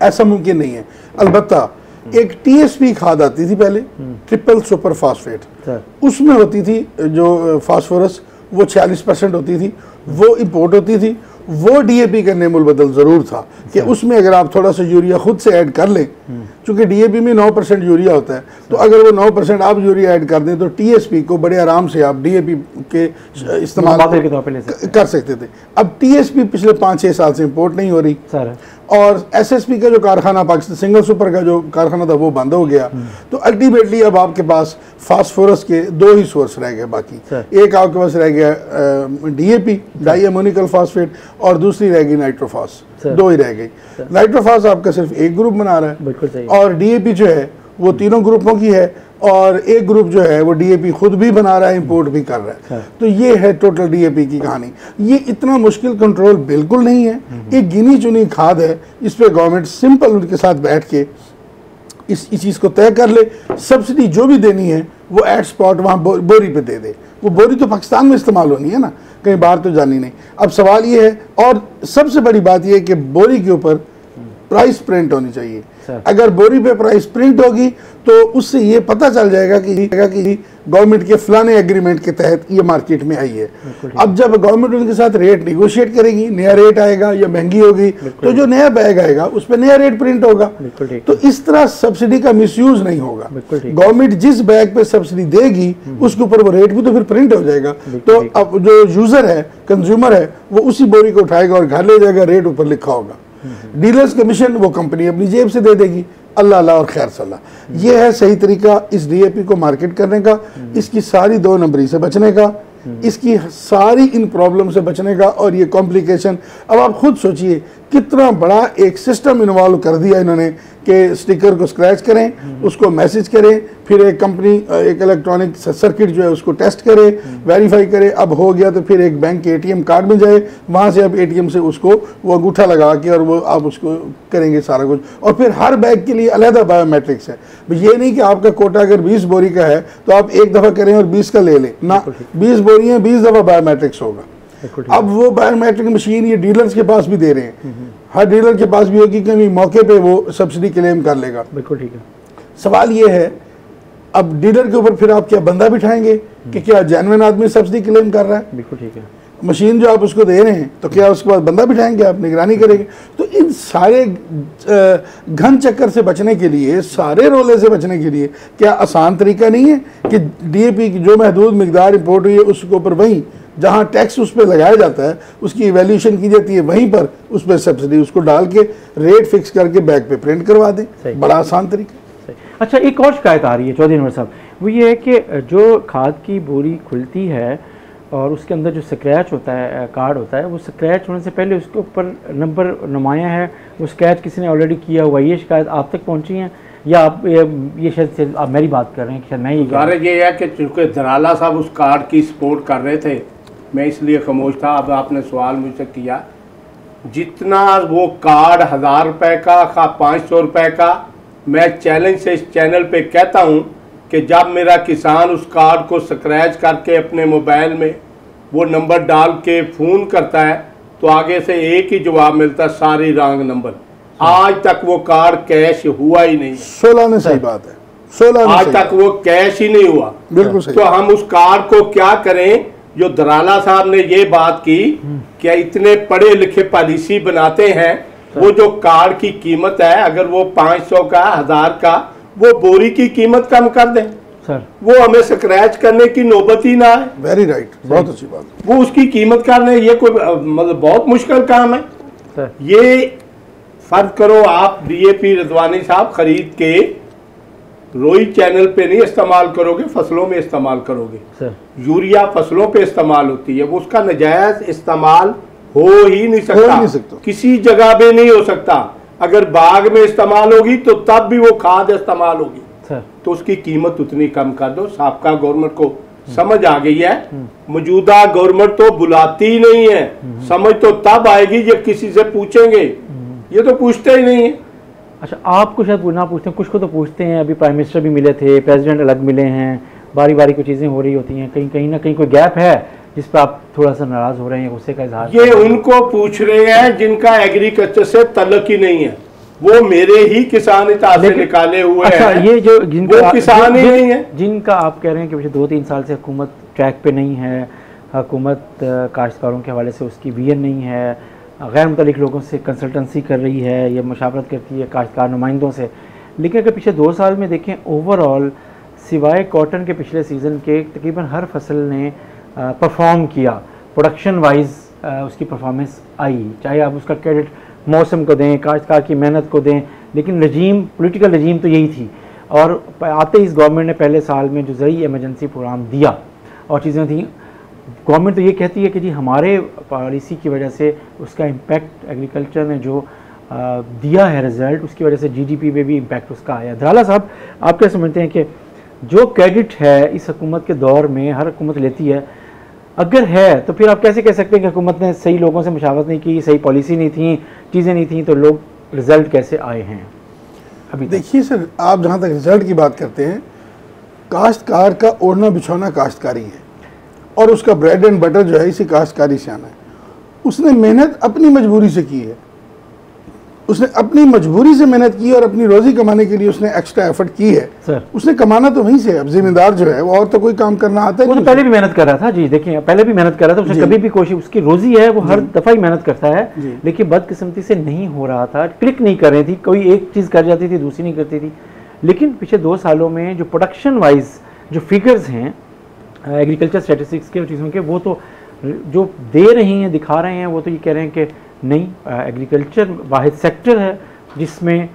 ऐसा मुमकिन नहीं है। अलबत्ता एक टीएसपी खाद आती थी पहले, ट्रिपल सुपर फास्फेट, उसमें होती थी जो फास्फोरस, वो 46% होती थी, वो इंपोर्ट होती थी। वो डीएपी का नेमुल बदल जरूर था कि उसमें अगर आप थोड़ा सा यूरिया खुद से ऐड कर लें, चूंकि डीएपी में 9% यूरिया होता है, तो अगर वो 9% आप यूरिया ऐड कर दें तो टीएसपी को बड़े आराम से आप डीएपी के इस्तेमाल कर सकते थे। अब टीएसपी पिछले 5-6 साल से इंपोर्ट नहीं हो रही सर, और एसएसपी का जो कारखाना पाकिस्तान सिंगल सुपर का जो कारखाना था वो बंद हो गया। तो अल्टीमेटली अब आपके पास फास्फोरस के 2 ही सोर्स रह गए बाकी। एक आपके पास रह गया डीएपी, डाई अमोनिकल फास्फेट, और दूसरी रह गई नाइट्रोफॉस। 2 ही रह गई। नाइट्रोफॉस आपका सिर्फ एक ग्रुप बना रहा है, और डीएपी जो है वो तीनों ग्रुपों की है, और एक ग्रुप जो है वो डीएपी खुद भी बना रहा है, इंपोर्ट भी कर रहा है। तो ये है टोटल डीएपी की कहानी। ये इतना मुश्किल कंट्रोल बिल्कुल नहीं है, एक गिनी चुनी खाद है। इस पे गवर्नमेंट सिंपल उनके साथ बैठ के इस चीज़ को तय कर ले, सब्सिडी जो भी देनी है वो एट स्पॉट वहाँ बोरी पे दे दे। वो बोरी तो पाकिस्तान में इस्तेमाल होनी है ना, कहीं बाहर तो जानी नहीं। अब सवाल ये है, और सबसे बड़ी बात ये है कि बोरी के ऊपर प्राइस प्रिंट होनी चाहिए। अगर बोरी पे प्राइस प्रिंट होगी तो उससे ये पता चल जाएगा कि गवर्नमेंट के फलाने एग्रीमेंट के तहत ये मार्केट में आई है। अब जब गवर्नमेंट उनके साथ रेट निगोशिएट करेगी, नया रेट आएगा या महंगी होगी, तो जो नया बैग आएगा उस पर नया रेट प्रिंट होगा। तो इस तरह सब्सिडी का मिसयूज नहीं होगा। गवर्नमेंट जिस बैग पे सब्सिडी देगी उसके ऊपर वो रेट भी तो फिर प्रिंट हो जाएगा। तो अब जो यूजर है, कंज्यूमर है, वो उसी बोरी को उठाएगा और घर ले जाएगा, रेट ऊपर लिखा होगा। डीलर्स कमीशन वो कंपनी अपनी जेब से दे देगी। अल्लाह अल्लाह और खैर सल्लाह। ये है सही तरीका इस डीएपी को मार्केट करने का, इसकी सारी 2 नंबरी से बचने का, इसकी सारी इन प्रॉब्लम से बचने का। और ये कॉम्प्लिकेशन, अब आप खुद सोचिए कितना बड़ा एक सिस्टम इन्वॉल्व कर दिया इन्होंने कि स्टिकर को स्क्रैच करें, उसको मैसेज करें, फिर एक कंपनी एक इलेक्ट्रॉनिक सर्किट जो है उसको टेस्ट करे, वेरीफाई करे, अब हो गया तो फिर एक बैंक के एटीएम कार्ड में जाए, वहाँ से अब एटीएम से उसको वो अंगूठा लगा के और वो आप उसको करेंगे सारा कुछ। और फिर हर बैग के लिए अलग बायोमेट्रिक्स है। ये नहीं कि आपका कोटा अगर 20 बोरी का है तो आप एक दफ़ा करें और 20 का ले लें ना, 20 बोरी है 20 दफ़ा बायोमेट्रिक्स होगा। अब वो बायोमेट्रिक मशीन ये डीलर्स के पास भी दे रहे हैं, हर डीलर के पास भी होगी कि मौके पे वो सब्सिडी क्लेम कर लेगा। बिल्कुल ठीक है। सवाल ये है अब डीलर के ऊपर फिर आप क्या बंदा बिठाएंगे कि क्या जेन्युइन आदमी सब्सिडी क्लेम कर रहा है? बिल्कुल ठीक है। मशीन जो आप उसको दे रहे हैं तो क्या उसके बाद बंदा बिठाएंगे, आप निगरानी करेंगे? तो इन सारे घन चक्कर से बचने के लिए, सारे रोले से बचने के लिए क्या आसान तरीका नहीं है कि डीएपी की जो महदूद मिकदार इंपोर्ट हुई है उसके ऊपर वहीं जहां टैक्स उस पर लगाया जाता है उसकी इवैल्यूएशन की जाती है, वहीं पर उस पर सब्सिडी उसको डाल के रेट फिक्स करके बैग पे प्रिंट करवा दें? बड़ा आसान तरीका। अच्छा, एक और शिकायत आ रही है चौधरी अनवर साहब, वो ये है कि जो खाद की बोरी खुलती है और उसके अंदर जो स्क्रैच होता है, कार्ड होता है, वो स्क्रैच होने से पहले उसके ऊपर नंबर नुमाया है, वो स्क्रैच किसी ने ऑलरेडी किया हुआ है। ये शिकायत आप तक पहुंची है या आप ये शायद आप मेरी बात कर रहे हैं कि शायद मैं ये है कि चूँकि धराला साहब उस कार्ड की सपोर्ट कर रहे थे, मैं इसलिए खामोश था। अब आपने सवाल मुझसे किया, जितना वो कार्ड 1000 रुपये का 500 रुपये का, मैं चैलेंज से इस चैनल पे कहता हूँ कि जब मेरा किसान उस कार्ड को स्क्रैच करके अपने मोबाइल में वो नंबर डाल के फ़ोन करता है तो आगे से एक ही जवाब मिलता है, सारी रॉन्ग नंबर। आज तक वो कार्ड कैश हुआ ही नहीं। 16 में सही बात है, 16 आज तक वो कैश ही नहीं हुआ। बिल्कुल सही। तो हम उस कार्ड को क्या करें? जो धराला साहब ने ये बात की कि इतने पढ़े लिखे पॉलिसी बनाते हैं, वो जो कार्ड की कीमत है अगर वो 500 का 1000 का, वो बोरी की कीमत कम कर दें सर, वो हमें स्क्रैच करने की नौबत ही ना है। वेरी राइट, बहुत अच्छी बात। वो उसकी कीमत करने, ये कोई मतलब बहुत मुश्किल काम है सर। ये फर्क करो, आप डीएपी रिजवानी साहब खरीद के रोई चैनल पे नहीं इस्तेमाल करोगे, फसलों में इस्तेमाल करोगे सर। यूरिया फसलों पे इस्तेमाल होती है, वो उसका नजायज इस्तेमाल हो ही नहीं सकता, किसी जगह पे नहीं हो सकता। अगर बाग में इस्तेमाल होगी तो तब भी वो खाद इस्तेमाल होगी सर। तो उसकी कीमत उतनी कम कर दो। साबका गवर्नमेंट को समझ आ गई है, मौजूदा गवर्नमेंट तो बुलाती ही नहीं है। समझ तो तब आएगी जब किसी से पूछेंगे, ये तो पूछते ही नहीं है। अच्छा, आपको शायद ना पूछते हैं, कुछ को तो पूछते हैं। अभी प्राइम मिनिस्टर भी मिले थे, प्रेसिडेंट अलग मिले हैं, बारी बारी कोई चीज़ें हो रही होती हैं, कहीं ना कहीं कोई गैप है जिस पर आप थोड़ा सा नाराज हो रहे हैं, गुस्से का इजहार। ये उनको पूछ रहे हैं जिनका एग्रीकल्चर से तल्लुक ही नहीं है, वो मेरे ही किसान इतार से निकाले हुए अच्छा, हैं। ये जो जिनका किसान ही नहीं है, जिनका आप कह रहे हैं कि पिछले 2-3 साल से हुकूमत ट्रैक पे नहीं है, हुकूमत काश्तकारों के हवाले से उसकी विजन नहीं है, गैर मुतल्लिक लोगों से कंसल्टेंसी कर रही है या मुशावरत करती है काश्तकार नुमाइंदों से, लेकिन अगर पिछले 2 साल में देखें ओवरऑल सिवाय कॉटन के पिछले सीज़न के तकरीबन हर फसल ने परफॉर्म किया, प्रोडक्शन वाइज उसकी परफॉर्मेंस आई। चाहे आप उसका क्रेडिट मौसम को दें, काश्तकार की मेहनत को दें, लेकिन रजीम, पॉलिटिकल रजीम तो यही थी। और आते ही इस गवर्नमेंट ने पहले साल में जो ज़रूरी एमरजेंसी प्रोग्राम दिया और चीज़ें थी, गवर्नमेंट तो ये कहती है कि जी हमारे पॉलिसी की वजह से उसका इम्पैक्ट एग्रीकल्चर ने जो दिया है रिज़ल्ट, उसकी वजह से जीडीपी में भी इम्पैक्ट उसका आया। धराला साहब, आप क्या समझते हैं कि जो क्रेडिट है इस हुकूमत के दौर में हर हुकूमत लेती है, अगर है तो फिर आप कैसे कह सकते हैं कि हुकूमत ने सही लोगों से मुशावरत नहीं की, सही पॉलिसी नहीं थी, चीज़ें नहीं थी, तो लोग रिज़ल्ट कैसे आए हैं अभी? देखिए सर, आप जहाँ तक रिज़ल्ट की बात करते हैं, काश्तकार का ओढ़ना बिछौना काश्तकारी है और उसका ब्रेड एंड बटर जो है इसी काश्तकारी से आना है। उसने मेहनत अपनी मजबूरी से की है, उसने अपनी मजबूरी से मेहनत की और अपनी रोजी कमाने के लिए उसने एक्स्ट्रा एफर्ट की है सर। उसने कमाना तो वहीं से। अब जिम्मेदार जो है वो और तो कोई काम करना आता है, वो तो पहले भी मेहनत कर रहा था जी। देखिए, पहले भी मेहनत कर रहा था, उसने कभी भी कोशिश, उसकी रोजी है, वो हर दफ़ा ही मेहनत करता है, लेकिन बदकिस्मती से नहीं हो रहा था, क्लिक नहीं कर रही थी, कोई एक चीज़ कर जाती थी, दूसरी नहीं करती थी। लेकिन पिछले 2 सालों में जो प्रोडक्शन वाइज जो फिगर्स हैं एग्रीकल्चर स्टैटिस्टिक्स के चीज़ों के, वो तो जो दे रही हैं, दिखा रहे हैं, वो तो ये कह रहे हैं कि नहीं, एग्रीकल्चर वाहिद सेक्टर है जिसमें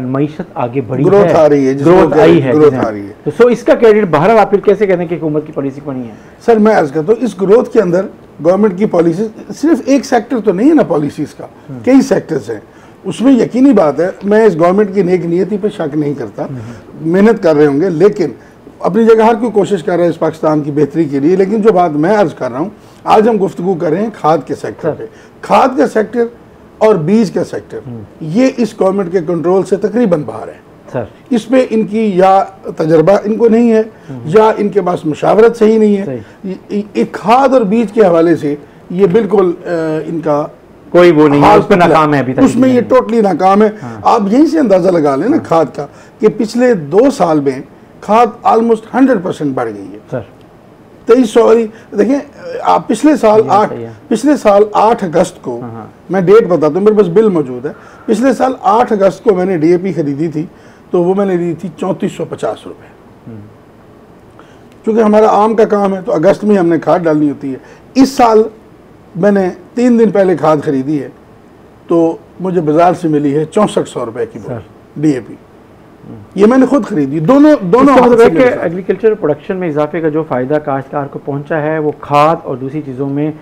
मईशत आगे बढ़ी है, ग्रोथ आ रही है, ग्रोथ आई है, ग्रोथ आ रही है। तो इसका क्रेडिट बहरहाल आप फिर कैसे कहते हैं कि हुकूमत की पॉलिसी बनी है? सर मैं अर्ज करता हूँ, इस ग्रोथ के अंदर गवर्नमेंट की पॉलिसी, सिर्फ एक सेक्टर तो नहीं है ना पॉलिसीज का, कई सेक्टर्स हैं। उसमें यकीनी बात है, मैं इस गवर्नमेंट की नेक नियति पे शक नहीं करता, मेहनत कर रहे होंगे, लेकिन अपनी जगह हर कोई कोशिश कर रहा है इस पाकिस्तान की बेहतरी के लिए। लेकिन जो बात मैं अर्ज कर रहा हूँ, आज हम गुफ्तगू कर रहे हैं खाद के सेक्टर पे। खाद का सेक्टर और बीज का सेक्टर, ये इस गवर्नमेंट के कंट्रोल से तकरीबन बाहर है सर। इस पे इनकी या तजर्बा इनको नहीं है, या इनके पास मुशावरत सही नहीं है। एक खाद और बीज के हवाले से ये बिल्कुल इनका कोई वो नहीं है, उसमें नाकाम है अभी तक, उसमें ये टोटली नाकाम है। आप यहीं से अंदाजा लगा लें ना खाद का, कि पिछले 2 साल में खाद ऑलमोस्ट 100% बढ़ गई है सर। 2300, देखिए आप पिछले साल 8 अगस्त को, मैं डेट बताता हूँ, मेरे पास बिल मौजूद है। पिछले साल 8 अगस्त को मैंने DAP खरीदी थी, तो वो मैंने ली थी 3450 रुपये। क्योंकि हमारा आम का काम है तो अगस्त में हमने खाद डालनी होती है। इस साल मैंने 3 दिन पहले खाद खरीदी है, तो मुझे बाजार से मिली है 6400 रुपये की बोरी DAP। ये मैंने खुद खरीदी। दोनों मतलब है कि एग्रीकल्चर प्रोडक्शन में इजाफे का जो फ़ायदा काश्तकार को पहुंचा है, वो खाद और दूसरी चीज़ों में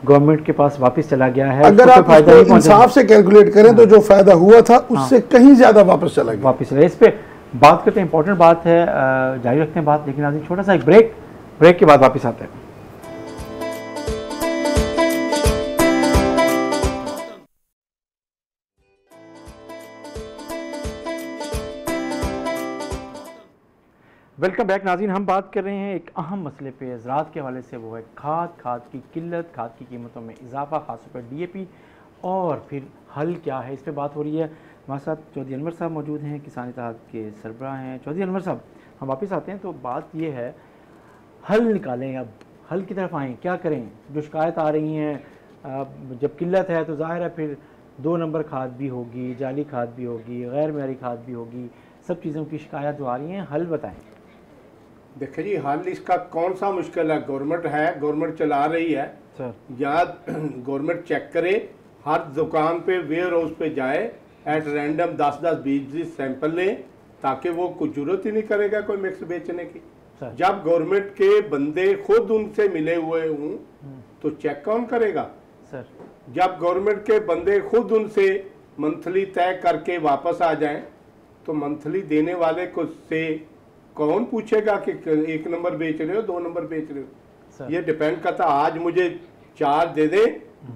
गवर्नमेंट के पास वापस चला गया है। अगर आप इसको इंसाफ से कैलकुलेट करें तो जो फायदा हुआ था उससे कहीं ज्यादा वापस चला गया। इस पे बात करते हैं, इंपॉर्टेंट बात है, जारी रखते हैं बात, लेकिन आज छोटा सा एक ब्रेक के बाद वापस आते हैं। वेलकम बैक नाज़रीन। हम बात कर रहे हैं एक अहम मसले पे ज़राअत के हवाले से, वो है खाद की किल्लत, खाद की कीमतों में इजाफा, खासतौर पर DAP, और फिर हल क्या है, इस पे बात हो रही है। हमारे साथ चौधरी अनवर साहब मौजूद हैं, किसान इत्तेहाद के सरबराह हैं। चौधरी अनवर साहब, हम वापस आते हैं, तो बात ये है, हल निकालें, अब हल की तरफ आएँ, क्या करें? जो शिकायत आ रही हैं, जब किल्लत है तो ज़ाहिर है फिर 2 नंबर खाद भी होगी, जाली खाद भी होगी, गैर मेयारी खाद भी होगी, सब चीज़ों की शिकायत जो आ रही हैं, हल बताएँ। देखिए जी, हल इसका कौन सा मुश्किल है? गवर्नमेंट है, गवर्नमेंट चला रही है सर। या गवर्नमेंट चेक करे, हर दुकान पे, वेयर हाउस पे जाए, एट रैंडम 10-10, 20-20 सैंपल ले, ताकि वो कुछ जरूरत ही नहीं करेगा कोई मिक्स बेचने की। जब गवर्नमेंट के बंदे खुद उनसे मिले हुए हों तो चेक कौन करेगा सर? जब गवर्नमेंट के बंदे खुद उनसे मंथली तय करके वापस आ जाएं तो मंथली देने वाले को से कौन पूछेगा कि 1 नंबर बेच रहे हो, 2 नंबर बेच रहे हो? ये डिपेंड करता, आज मुझे 4 दे दे,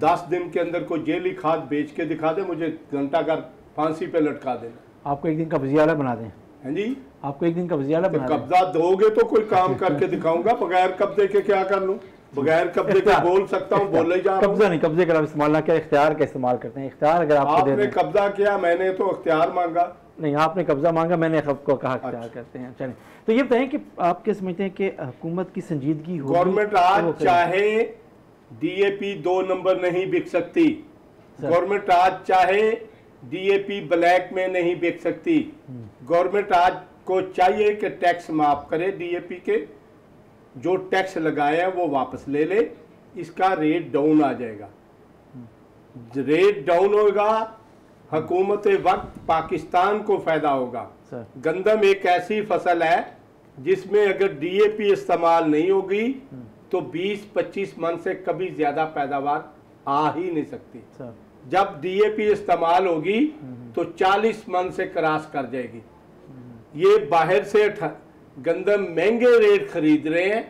10 दिन के अंदर कोई जेली खाद बेच के दिखा दे, मुझे घंटा घर फांसी पे लटका देना। आपको एक दिन का वज़ीर-ए-आला बना दें? हैं जी, आपको एक दिन का वज़ीर-ए-आला बना दें? कब्जा दोगे तो कोई काम करके दिखाऊंगा, बगैर कब्जे के क्या कर लूं? बगैर कब्जे के बोल सकता हूं, बोले जा रहा हूं। कब्जा नहीं, कब्जे का इस्तेमाल ना किया, इख्तियार का इस्तेमाल करते हैं। इख्तियार अगर आपने कब्जा किया, मैंने तो इख्तियार मांगा नहीं, आपने कब्जा मांगा, मैंने आपको कहा इख्तियार करते हैं। चलें, तो ये बताएं कि आप क्या समझते हैं कि हुकूमत की संजीदगी होगी? गवर्नमेंट आज चाहे DAP 2 नंबर नहीं बिक सकती, गवर्नमेंट आज चाहे DAP ब्लैक में नहीं बिक सकती। गवर्नमेंट आज को चाहिए कि टैक्स माफ करे, DAP के जो टैक्स लगाए हैं वो वापस ले ले, इसका रेट डाउन आ जाएगा। रेट डाउन होगा, हुकूमत वक्त पाकिस्तान को फायदा होगा। गंदम एक ऐसी फसल है जिसमें अगर DAP इस्तेमाल नहीं होगी तो 20-25 मन से कभी ज्यादा पैदावार आ ही नहीं सकती। जब DAP इस्तेमाल होगी तो 40 मन से क्रॉस कर जाएगी। ये बाहर से गंदम महंगे रेट खरीद रहे हैं,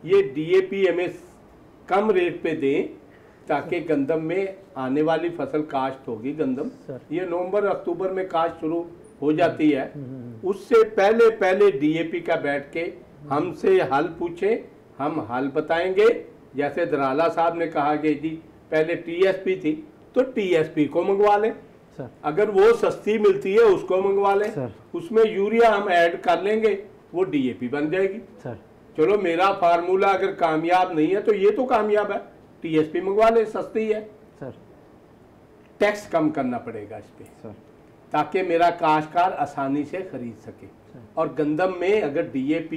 ये DAP हमें कम रेट पे दें ताकि गंदम में आने वाली फसल काश्त होगी। गंदम ये नवंबर-अक्टूबर में काश्त शुरू हो जाती है, उससे पहले DAP का बैठ के हमसे हल पूछे, हम हल बताएंगे। जैसे दराला साहब ने कहा कि जी पहले TSP थी तो TSP को मंगवा लें, अगर वो सस्ती मिलती है उसको मंगवा लें, उसमें यूरिया हम ऐड कर लेंगे, वो DAP बन जाएगी। चलो मेरा फार्मूला अगर कामयाब नहीं है तो ये तो कामयाब है, TSP मंगवा ले, सस्ती है। टैक्स कम करना पड़ेगा इस पे ताकि मेरा काश्तकार आसानी से खरीद सके। और गंदम में अगर DAP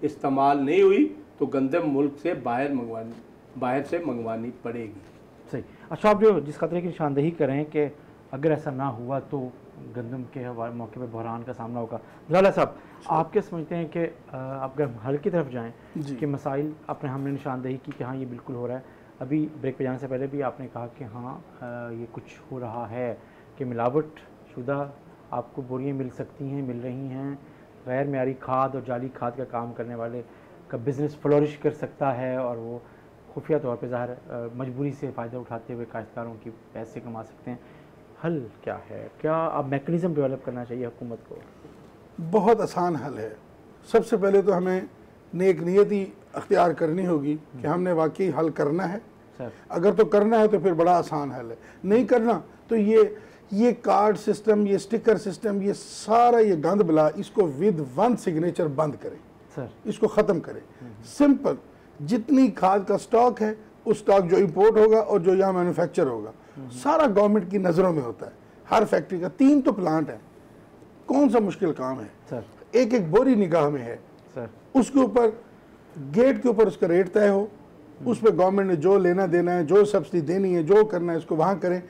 इस्तेमाल नहीं हुई तो गंदम मुल्क से बाहर से मंगवानी पड़ेगी। सही। अच्छा, आप जो जिस खतरे की निशानदेही करें कि अगर ऐसा ना हुआ तो गंदम के मौके पर बहरान का सामना होगा, लाला साहब आप क्या समझते हैं कि अगर हल की तरफ जाएं कि मसाइल अपने हमने निशानदेही की कि हाँ ये बिल्कुल हो रहा है, अभी ब्रेक पे जाने से पहले भी आपने कहा कि हाँ ये कुछ हो रहा है कि मिलावट शुदा आपको बोरियां मिल सकती हैं, मिल रही हैं, गैर मेयारी खाद और जाली खाद का काम करने वाले का बिज़नेस फ्लोरिश कर सकता है और वो खुफिया तौर पे ज़ाहिर मजबूरी से फ़ायदा उठाते हुए काश्तकारों की पैसे कमा सकते हैं। हल क्या है? क्या अब मैकेनिज़्म डेवलप करना चाहिए हुकूमत को? बहुत आसान हल है। सबसे पहले तो हमें नेक नियति अख्तियार करनी होगी कि हमने वाकई हल करना है सर। अगर तो करना है तो फिर बड़ा आसान हल है, नहीं करना तो ये कार्ड सिस्टम, ये स्टिकर सिस्टम, ये सारा ये गंद बला, इसको विद वन सिग्नेचर बंद करें सर, इसको ख़त्म करें। सिंपल, जितनी खाद का स्टॉक है उस स्टॉक जो इंपोर्ट होगा और जो यहाँ मैन्युफैक्चर होगा सारा गवर्नमेंट की नज़रों में होता है। हर फैक्ट्री का 3 तो प्लांट है, कौन सा मुश्किल काम है सर? एक एक बोरी निगाह में है सर, उसके ऊपर गेट के ऊपर उसका रेट तय हो, उस पर गवर्नमेंट ने जो लेना देना है, जो सब्सिडी देनी है, जो करना है उसको वहाँ करें।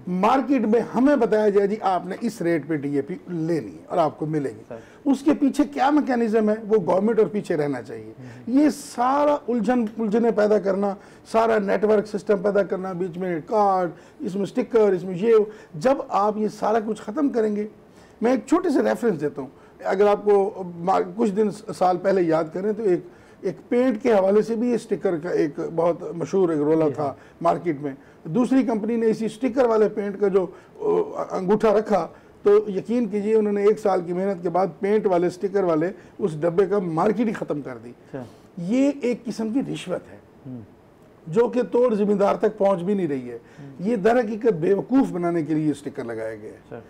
मार्केट में हमें बताया जाए जी आपने इस रेट पे डीएपी लेनी है और आपको मिलेगी। उसके पीछे क्या मैकेनिज्म है वो गवर्नमेंट और पीछे रहना चाहिए। ये सारा उलझने पैदा करना, सारा नेटवर्क सिस्टम पैदा करना, बीच में कार्ड, इसमें स्टिकर, इसमें ये, जब आप ये सारा कुछ ख़त्म करेंगे। मैं एक छोटे से रेफरेंस देता हूँ, अगर आपको कुछ दिन साल पहले याद करें तो एक पेंट के हवाले से भी ये स्टिकर का एक बहुत मशहूर एक रोला था मार्केट में। दूसरी कंपनी ने इसी स्टिकर वाले पेंट का जो अंगूठा रखा तो यकीन कीजिए उन्होंने 1 साल की मेहनत के बाद पेंट वाले स्टिकर वाले उस डब्बे का मार्केट ही ख़त्म कर दी। ये एक किस्म की रिश्वत है जो कि तोड़ जिम्मेदार तक पहुंच भी नहीं रही है। ये दर हकीकत बेवकूफ़ बनाने के लिए स्टिकर लगाया गया है।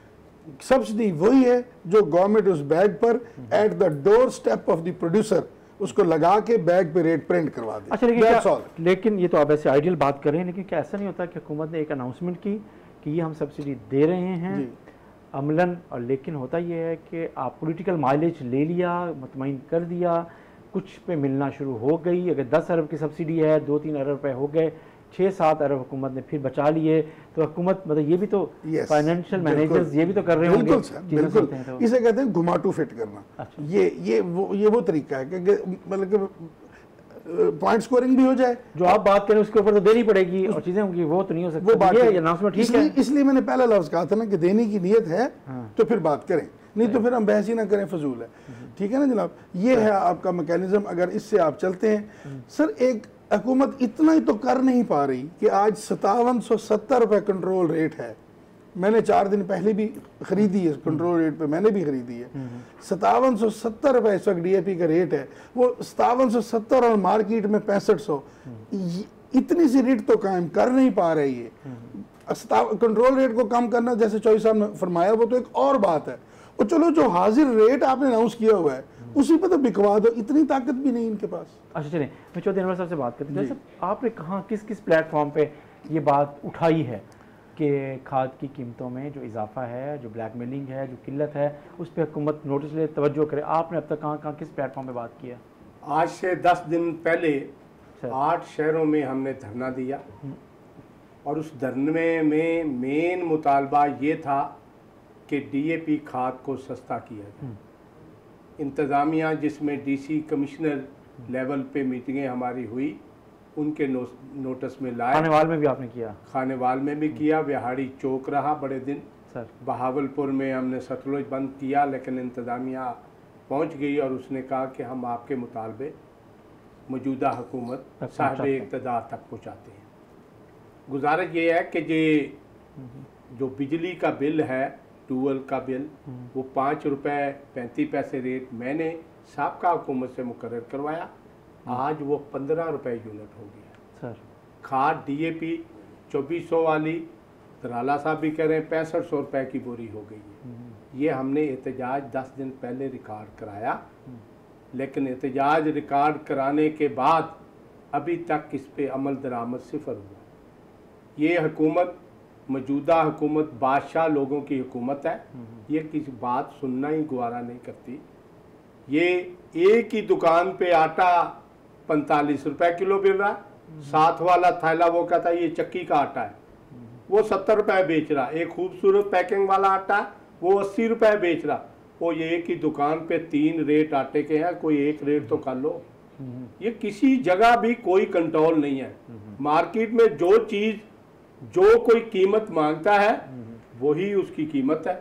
सब्सिडी वही है जो गवर्नमेंट उस बैग पर at the door step of the producer उसको लगा के बैग पे रेट प्रिंट करवा दे। अच्छा, लेकिन ये तो आप ऐसे आइडियल बात कर रहे हैं, लेकिन क्या ऐसा नहीं होता कि हुकूमत ने एक अनाउंसमेंट की कि ये हम सब्सिडी दे रहे हैं अमलन, और लेकिन होता ये है कि आप पॉलिटिकल माइलेज ले लिया, मुतमईन कर दिया, कुछ पे मिलना शुरू हो गई। अगर 10 अरब की सब्सिडी है, 2-3 अरब रुपए हो गए, 6-7 अरब हुकूमत ने फिर बचा लिए, तो हुकूमत मतलब ये भी तो फाइनेंशियल मैनेजर्स ये भी तो कर रहे होंगे। बिल्कुल, इसे कहते हैं घुमाटू फिट करना। अच्छा। ये वो तरीका है कि मतलब पॉइंट स्कोरिंग भी हो जाए। जो आप बात करें उसके ऊपर तो देनी पड़ेगी और चीजें होंगी, वो तो नहीं हो सकती। वो बात ये अनाउंसमेंट ठीक है, इसलिए मैंने पहला लफ्ज कहा था ना कि देने की नीयत है तो फिर बात करें, नहीं तो फिर हम बहस ही ना करें, फजूल है। ठीक है ना जनाब, ये है आपका मैकेनिज्म। अगर इससे आप चलते हैं सर, एक हुकूमत इतना ही तो कर नहीं पा रही कि आज 5770 रुपये कंट्रोल रेट है। मैंने 4 दिन पहले भी खरीदी है, कंट्रोल रेट पे मैंने भी खरीदी है। 5770 रुपये इस वक्त डीएपी का रेट है, वो 5770 और मार्केट में 6500। इतनी सी रेट तो कायम कर नहीं पा रही है। कंट्रोल रेट को कम करना, जैसे चौधरी साहब ने फरमाया, वो तो एक और बात है। और चलो जो हाजिर रेट आपने अनाउंस किया हुआ है उसी पर तो बिकवा दो, इतनी ताकत भी नहीं इनके पास। अच्छा चलिए, मैं चौधरी अनवर साहब से बात करती हूँ। आपने कहाँ किस किस प्लेटफॉर्म पे ये बात उठाई है कि खाद की कीमतों में जो इजाफा है, जो ब्लैकमेलिंग है, जो किल्लत है, उस पर हुकूमत नोटिस ले, तवज्जो करे? आपने अब तक कहाँ किस प्लेटफॉर्म पे बात किया? आज से 10 दिन पहले 8 शहरों में हमने धरना दिया और उस धरने में मेन मुतालबा ये था कि डीएपी खाद को सस्ता किया जाए। इंतज़ामिया, जिसमें डीसी कमिश्नर लेवल पे मीटिंगें हमारी हुई, उनके नोटिस में लाए। खानेवाल में भी आपने किया? खानेवाल में भी किया, बिहाड़ी चौक रहा बड़े दिन सर। बहावलपुर में हमने सतलुज बंद किया, लेकिन इंतज़ामिया पहुंच गई और उसने कहा कि हम आपके मुतालबे मौजूदा हुकूमत साहिब इक़्तिदार तक पहुँचाते हैं। गुजारिश ये है कि जो बिजली का बिल है, ट्यूबवेल का बिल, वो 5 रुपये 35 पैसे रेट मैंने साबका हुकूमत से मुकर्रर करवाया, आज वो 15 रुपये यूनिट हो गया सर। खाद डीएपी 2400 वाली तराला साहब भी कह रहे हैं 6500 रुपये की बोरी हो गई है। ये हमने एहतजाज 10 दिन पहले रिकॉर्ड कराया, लेकिन एहतजाज रिकॉर्ड कराने के बाद अभी तक इस पे अमल दरामद सिफर हुआ। ये हुकूमत, मौजूदा हुकूमत, बादशाह लोगों की हुकूमत है। ये किसी बात सुनना ही गवारा नहीं करती। ये एक ही दुकान पे आटा 45 रुपए किलो मिल रहा है, साथ वाला थैला वो कहता है ये चक्की का आटा है, वो 70 रुपए बेच रहा। एक खूबसूरत पैकिंग वाला आटा है, वो 80 रुपए बेच रहा। वो ये एक ही दुकान पे 3 रेट आटे के हैं, कोई एक रेट तो कर लो। ये किसी जगह भी कोई कंट्रोल नहीं है। मार्केट में जो चीज जो कोई कीमत मांगता है वही उसकी कीमत है,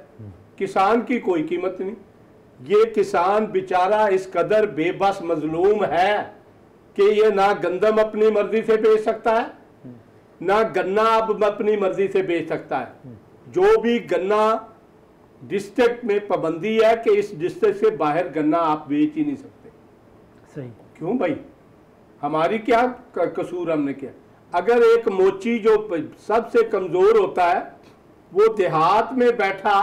किसान की कोई कीमत नहीं। ये किसान बेचारा इस कदर बेबस मजलूम है कि ये ना गंदम अपनी मर्जी से बेच सकता है, ना गन्ना अब अपनी मर्जी से बेच सकता है। जो भी गन्ना डिस्ट्रिक्ट में पाबंदी है कि इस डिस्ट्रिक्ट से बाहर गन्ना आप बेच ही नहीं सकते। सही। क्यों भाई, हमारी क्या कसूर हमने किया? अगर एक मोची जो सबसे कमजोर होता है वो देहात में बैठा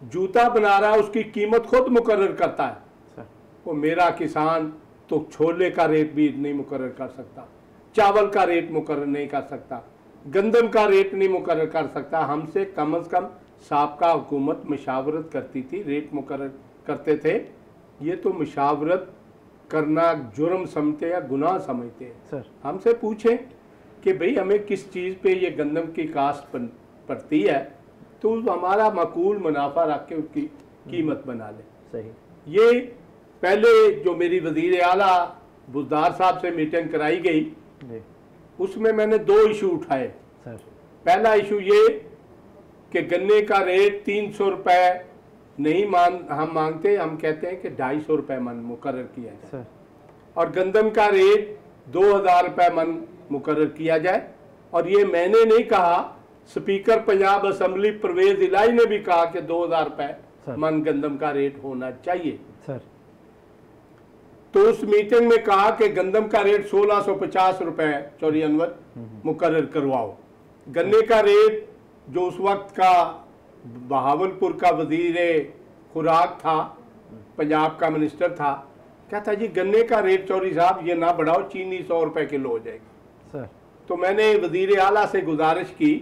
जूता बना रहा है, उसकी कीमत खुद मुकर्रर करता है, वो मेरा किसान तो छोले का रेट भी नहीं मुकर्रर कर सकता, चावल का रेट मुकर्रर नहीं कर सकता, गंदम का रेट नहीं मुकर्रर कर सकता। हमसे कम से कम साबका हुकूमत मशावरत करती थी, रेट मुकर्रर करते थे। ये तो मशावरत करना जुर्म समझते या गुनाह समझते हैं। सर हमसे पूछें कि भाई हमें किस चीज़ पे ये गंदम की कास्ट पड़ती है, तो हमारा माकूल मुनाफा रख के उसकी कीमत बना ले। सही। ये पहले जो मेरी वजीर आला बुजदार साहब से मीटिंग कराई गई, उसमें मैंने 2 इशू उठाए। सर पहला इशू ये कि गन्ने का रेट 300 रुपए नहीं हम मांगते, हम कहते हैं कि 250 रुपए मन मुकर्रर किया जाए सर, और गंदम का रेट 2000 रुपए मन मुकर्रर किया जाए। और ये मैंने नहीं कहा, स्पीकर पंजाब असेंबली परवेज इलाही ने भी कहा कि 2000 रुपए मन गंदम का रेट होना चाहिए। सर तो उस मीटिंग में कहा कि गंदम का रेट 1650 रुपए चौधरी अनवर मुकर्रर करवाओ। गन्ने का रेट जो उस वक्त का बहावलपुर का वजीर खुराक था, पंजाब का मिनिस्टर था, कहता जी गन्ने का रेट चौधरी साहब ये ना बढ़ाओ, चीनी 100 रुपए किलो हो जाएगी। सर तो मैंने वजीर आला से गुजारिश की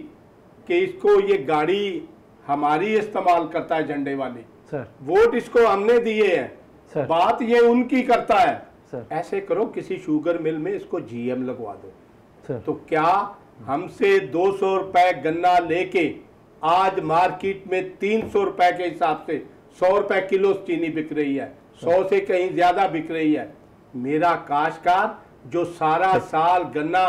कि इसको ये गाड़ी हमारी इस्तेमाल करता है झंडे वाली, सर वोट इसको हमने दिए हैं, सर बात ये उनकी करता है, सर ऐसे करो किसी शुगर मिल में इसको जीएम लगवा दो। सर तो क्या हमसे 200 रुपए गन्ना लेके आज मार्केट में 300 रुपए के हिसाब से 100 रुपए किलो चीनी बिक रही है, 100 से कहीं ज्यादा बिक रही है। मेरा काश्तकार जो सारा साल गन्ना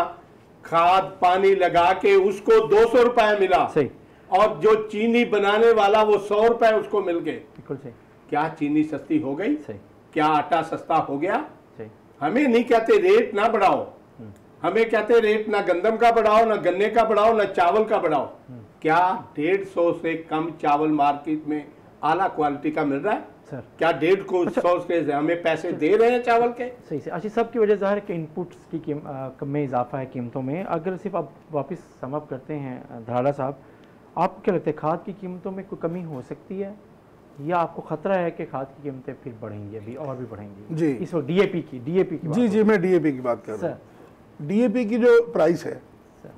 खाद पानी लगा के उसको 200 रुपए मिला, सही, और जो चीनी बनाने वाला वो 100 रुपए उसको मिल गए, बिल्कुल सही। क्या चीनी सस्ती हो गई? सही। क्या आटा सस्ता हो गया? सही। हमें नहीं कहते रेट ना बढ़ाओ, हमें कहते रेट ना गंदम का बढ़ाओ, ना गन्ने का बढ़ाओ, ना चावल का बढ़ाओ। क्या 150 से कम चावल मार्केट में आला क्वालिटी का मिल रहा है? सर क्या 150 से हमें पैसे दे रहे हैं चावल के? सही से। अच्छा, सब की वजह ज़ाहिर है कि इनपुट्स की में इजाफा है कीमतों में। अगर सिर्फ आप वापस समअप करते हैं धराड़ा साहब, आपको क्या लगता है खाद की कीमतों में कोई कमी हो सकती है, या आपको खतरा है कि खाद की कीमतें फिर बढ़ेंगी, अभी और भी बढ़ेंगी? जी, इस वक्त डीएपी की जी मैं डीएपी की बात कर रहा हूँ। डीएपी की जो प्राइस है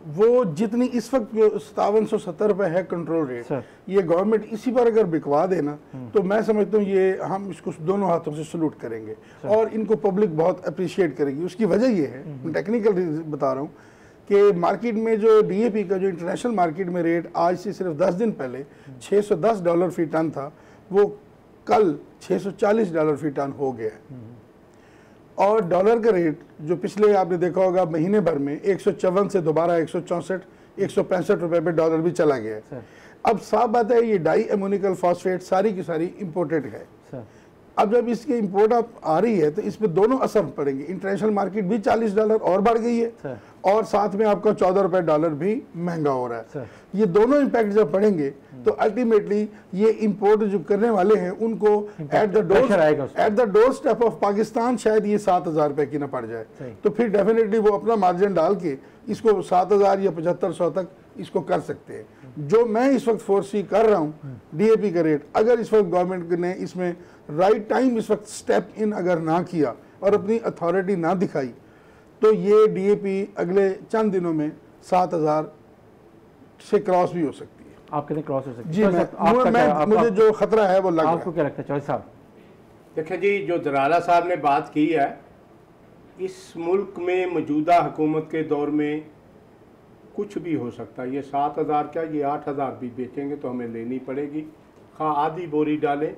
वो जितनी इस वक्त 5770 रुपए है कंट्रोल रेट, ये गवर्नमेंट इसी पर अगर बिकवा देना तो मैं समझता हूँ ये हम इसको दोनों हाथों से सलूट करेंगे और इनको पब्लिक बहुत अप्रिशिएट करेगी। उसकी वजह ये है, मैं टेक्निकल बता रहा हूँ, कि मार्केट में जो डीएपी का जो इंटरनेशनल मार्केट में रेट आज से सिर्फ 10 दिन पहले $610 फी टन था, वो कल $640 फी टन हो गया है। और डॉलर का रेट जो पिछले आपने देखा होगा महीने भर में 154 से दोबारा 164 165 रुपए पे डॉलर भी चला गया है। अब साफ बात है ये डाई एमोनिकल फॉस्फेट सारी की सारी इंपोर्टेड है। अब जब इसकी इंपोर्ट आ रही है तो इस पे दोनों असर पड़ेंगे। इंटरनेशनल मार्केट भी $40 और बढ़ गई है और साथ में आपका $14 भी महंगा हो रहा है। ये दोनों इम्पैक्ट जब पड़ेंगे तो अल्टीमेटली ये इंपोर्ट जो करने वाले हैं उनको at the door step of Pakistan शायद ये 7000 रुपए की ना पड़ जाए, तो फिर डेफिनेटली वो अपना मार्जिन डाल के इसको 7000 या 7500 तक इसको कर सकते हैं। जो मैं इस वक्त फोर्सी कर रहा हूँ डीएपी का रेट, अगर इस वक्त गवर्नमेंट ने इसमें राइट टाइम इस वक्त स्टेप इन अगर ना किया और अपनी अथॉरिटी ना दिखाई तो ये डीएपी अगले चंद दिनों में 7000 से क्रॉस भी हो सकती है। आप कहते क्रॉस हो सकती है? जी, मुझे जो खतरा है वो लग रहा है। आपको क्या लगता है चौधरी साहब? देखिए जी, जो धराड़ा साहब ने बात की है, इस मुल्क में मौजूदा हुकूमत के दौर में कुछ भी हो सकता है। ये 7000 क्या, ये 8000 भी बेचेंगे तो हमें लेनी पड़ेगी, खा आधी बोरी डालें।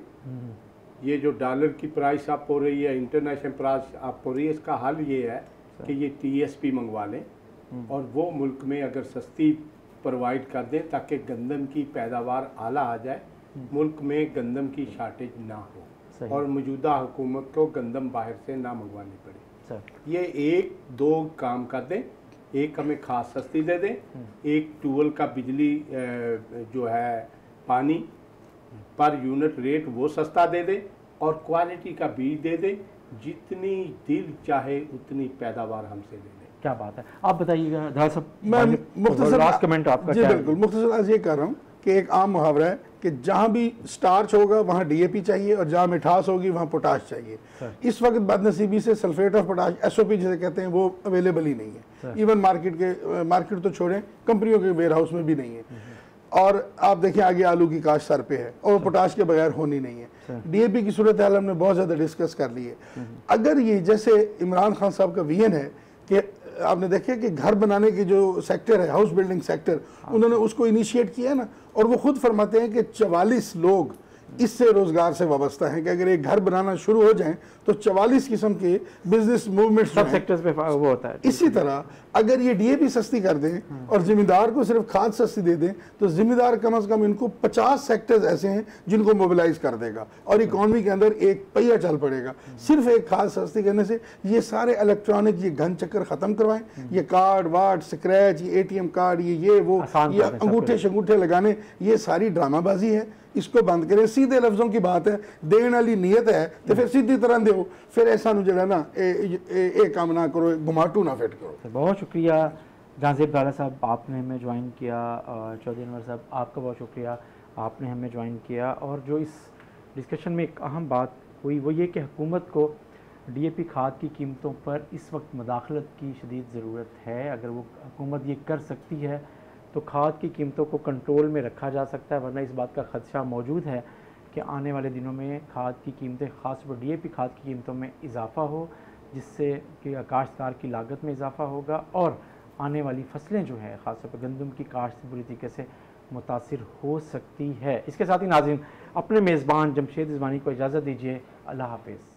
ये जो डॉलर की प्राइस अप हो रही है, इंटरनेशनल प्राइस अप हो रही है, इसका हल ये है कि ये टीएसपी मंगवा लें, और वो मुल्क में अगर सस्ती प्रोवाइड कर दें ताकि गंदम की पैदावार आला आ जाए, मुल्क में गंदम की शार्टेज ना हो और मौजूदा हुकूमत को गंदम बाहर से ना मंगवानी पड़े। ये एक दो काम कर दें, एक हमें खाद सस्ती दे दें, एक ट्यूबवेल का बिजली जो है पानी पर यूनिट रेट वो सस्ता दे दें और क्वालिटी का बीज दे दें, जितनी दिल चाहे उतनी पैदावार हमसे ले लें। क्या बात है, आप बताइएगा धार साहब। मैं मुख्तसर लास्ट कमेंट आपका जी क्या है? बिल्कुल मुख्तसर आज ये कर रहा हूँ कि एक आम मुहावरा है कि जहाँ भी स्टार्च होगा वहाँ डीएपी चाहिए और जहाँ मिठास होगी वहाँ पोटाश चाहिए। इस वक्त बदनसीबी से सल्फेट ऑफ पोटाश एसओपी जिसे कहते हैं वो अवेलेबल ही नहीं है। इवन मार्केट तो छोड़ें, कंपनियों के वेयर हाउस में भी नहीं है। और आप देखिए आगे आलू की काश्त सर पे है और पोटाश के बगैर होनी नहीं है। डीएपी की सूरत हाल हमने बहुत ज़्यादा डिस्कस कर ली है। अगर ये जैसे इमरान खान साहब का विजन है कि आपने देखा कि घर बनाने की जो सेक्टर है, हाउस बिल्डिंग सेक्टर, उन्होंने उसको इनिशिएट किया ना, और वो खुद फरमाते हैं कि 44 लोग इससे रोजगार से वाबस्ता हैं कि अगर एक घर बनाना शुरू हो जाए तो 44 किस्म के बिजनेस मूवमेंट्स सब सेक्टर्स पे वो होता है। इसी तरह अगर ये डीएपी सस्ती कर दें और जिम्मेदार को सिर्फ खाद सस्ती दे दें तो जिम्मेदार कम से कम इनको 50 सेक्टर्स ऐसे हैं जिनको मोबिलाइज कर देगा और इकॉनमी के अंदर एक पहिया चल पड़ेगा। सिर्फ एक खाद सस्ती करने से ये सारे इलेक्ट्रॉनिक ये घन चक्कर खत्म करवाएं, ये कार्ड वार्ड स्क्रैच, ये एटीएम कार्ड, ये वो, ये अंगूठे शंगूठे लगाने, ये सारी ड्रामाबाजी है। इसको बंद करें। सीधे लफ्जों की बात है, देने वाली नीयत है तो फिर सीधी तरह दो, फिर ऐसा जो ना ए काम ना करो, घुमाटू ना फिट करो। बहुत शुक्रिया जहांज़ेब दारा साहब, आपने हमें ज्वाइन किया। चौधरी अनवर साहब, आपका बहुत शुक्रिया, आपने हमें ज्वाइन किया। और जो इस डिस्कशन में एक अहम बात हुई वो ये कि हुकूमत को डीएपी खाद की कीमतों पर इस वक्त मुदाखलत की शदीद ज़रूरत है। अगर वो हुकूमत ये कर सकती है तो खाद की कीमतों को कंट्रोल में रखा जा सकता है, वरना इस बात का खदशा मौजूद है कि आने वाले दिनों में खाद की कीमतें, ख़ासतौर पर डीएपी खाद की कीमतों में इजाफ़ा हो, जिससे कि काश्तकार की लागत में इजाफ़ा होगा और आने वाली फसलें जो है ख़ासतौर पर गंदम की काश्त बुरी तरीके से मुतासिर हो सकती है। इसके साथ ही नाज़रीन, अपने मेज़बान जमशेद रिजवानी को इजाज़त दीजिए। अल्लाह हाफ़िज़।